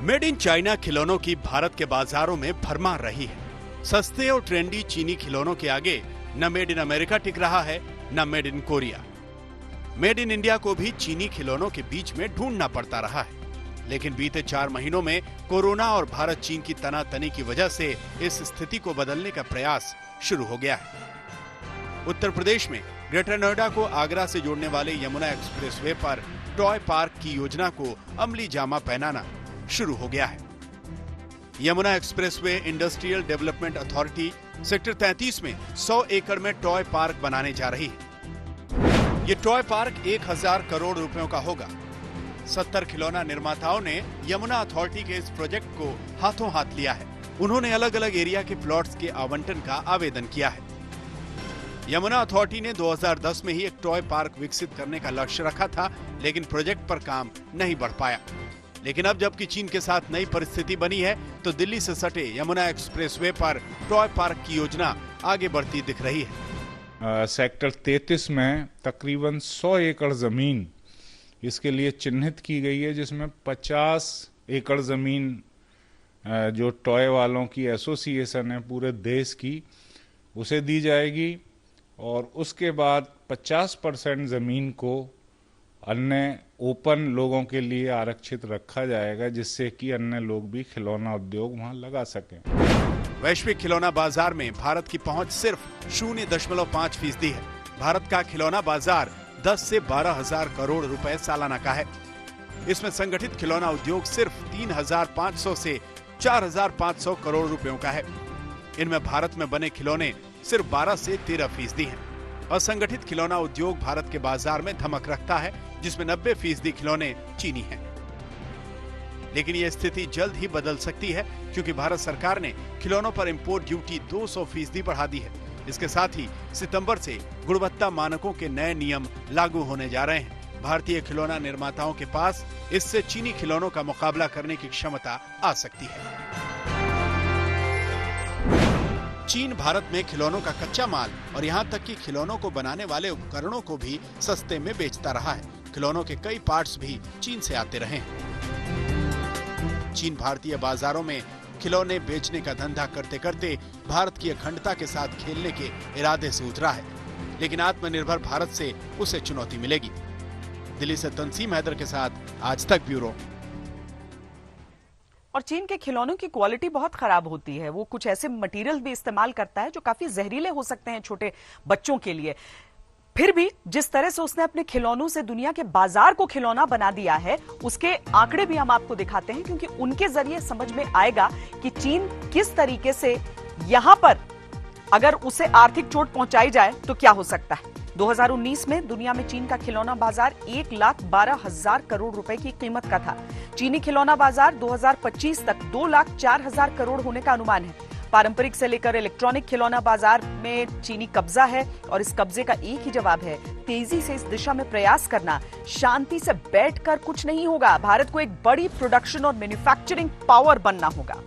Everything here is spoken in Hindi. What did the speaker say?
मेड इन चाइना खिलौनों की भारत के बाजारों में भरमार रही है। सस्ते और ट्रेंडी चीनी खिलौनों के आगे न मेड इन अमेरिका टिक रहा है, न made in Korea. Made in India को भी चीनी खिलौनों के बीच में ढूंढना पड़ता रहा है। लेकिन बीते 4 महीनों में कोरोना और भारत चीन की तनातनी की वजह से इस स्थिति को बदलने का प्रयास शुरू हो गया है। उत्तर प्रदेश में ग्रेटर नोएडा को आगरा से जोड़ने वाले Yamuna expressway per toy park की योजना को अमली जामा पहनाना शुरू हो गया है। Yamuna expressway industrial development authority sector 33 में 100 एकड़ में टॉय पार्क बनाने जा रही है। ये टॉय पार्क 1000 करोड़ रुपयों का होगा। 70 खिलौना निर्माताओं ने यमुना अथॉरिटी के इस प्रोजेक्ट को हाथों हाथ लिया है। उन्होंने अलग अलग एरिया के प्लॉट्स के आवंटन का आवेदन किया है। यमुना अथॉरिटी ने 2010 में ही एक टॉय पार्क विकसित करने का लक्ष्य रखा था, लेकिन प्रोजेक्ट पर काम नहीं बढ़ पाया। लेकिन अब जबकि चीन के साथ नई परिस्थिति बनी है, तो दिल्ली से सटे Yamuna expressway per toy park की योजना आगे बढ़ती दिख रही है। सेक्टर 33 में तकरीबन 100 एकड़ जमीन इसके लिए चिन्हित की गई है, जिसमें 50 एकड़ जमीन जो टॉय वालों की एसोसिएशन है पूरे देश की, उसे दी जाएगी और उसके बाद 50% जमीन को अन्य ओपन लोगों के लिए आरक्षित रखा जाएगा, जिससे कि अन्य लोग भी खिलौना उद्योग वहां लगा सकें। वैश्विक खिलौना बाजार में भारत की पहुंच सिर्फ 0.5% है। भारत का खिलौना बाजार 10 से 12 हजार करोड़ रुपए सालाना का है। इसमें संगठित खिलौना उद्योग सिर्फ 3500 से 4500 करोड़ रुपयों का है। इनमें भारत में बने खिलौने सिर्फ 12 से 13% हैं। असंगठित खिलौना उद्योग भारत के बाजार में धमक रखता है, जिसमें 90% खिलौने चीनी हैं। लेकिन यह स्थिति जल्द ही बदल सकती है, क्योंकि भारत सरकार ने खिलौनों पर इंपोर्ट ड्यूटी 200% बढ़ा दी है। इसके साथ ही सितंबर से गुणवत्ता मानकों के नए नियम लागू होने जा रहे हैं। भारतीय खिलौना निर्माताओं के पास इससे चीनी खिलौनों का मुकाबला करने की क्षमता आ सकती है। चीन भारत में खिलौनों का कच्चा माल और यहां तक कि खिलौनों को बनाने वाले उपकरणों को भी सस्ते में बेचता रहा है। खिलौनों के कई पार्ट्स भी चीन से आते रहे हैं। चीन भारतीय बाजारों में खिलौने बेचने का धंधा करते करते भारत की अखंडता के साथ खेलने के इरादे से उतरा है। लेकिन आत्मनिर्भर भारत से उसे चुनौती मिलेगी। दिल्ली से तंसीम हैदर के साथ आज तक ब्यूरो। और चीन के खिलौनों की क्वालिटी बहुत खराब होती है। वो कुछ ऐसे मटेरियल भी इस्तेमाल करता है जो काफी जहरीले हो सकते हैं छोटे बच्चों के लिए। फिर भी जिस तरह से उसने अपने खिलौनों से दुनिया के बाजार को खिलौना बना दिया है, उसके आंकड़े भी हम आपको दिखाते हैं, क्योंकि उनके जरिए समझ में आएगा कि चीन किस तरीके से यहां पर अगर उसे आर्थिक चोट पहुंचाई जाए तो क्या हो सकता है। 2019 में दुनिया में चीन का खिलौना बाजार 1,12,000 करोड़ रुपए की कीमत का था। चीनी खिलौना बाजार 2025 तक 2,04,000 करोड़ होने का अनुमान है। पारंपरिक से लेकर इलेक्ट्रॉनिक खिलौना बाजार में चीनी कब्जा है और इस कब्जे का एक ही जवाब है, तेजी से इस दिशा में प्रयास करना। शांति से बैठकर कुछ नहीं होगा। भारत को एक बड़ी प्रोडक्शन और मैन्युफैक्चरिंग पावर बनना होगा।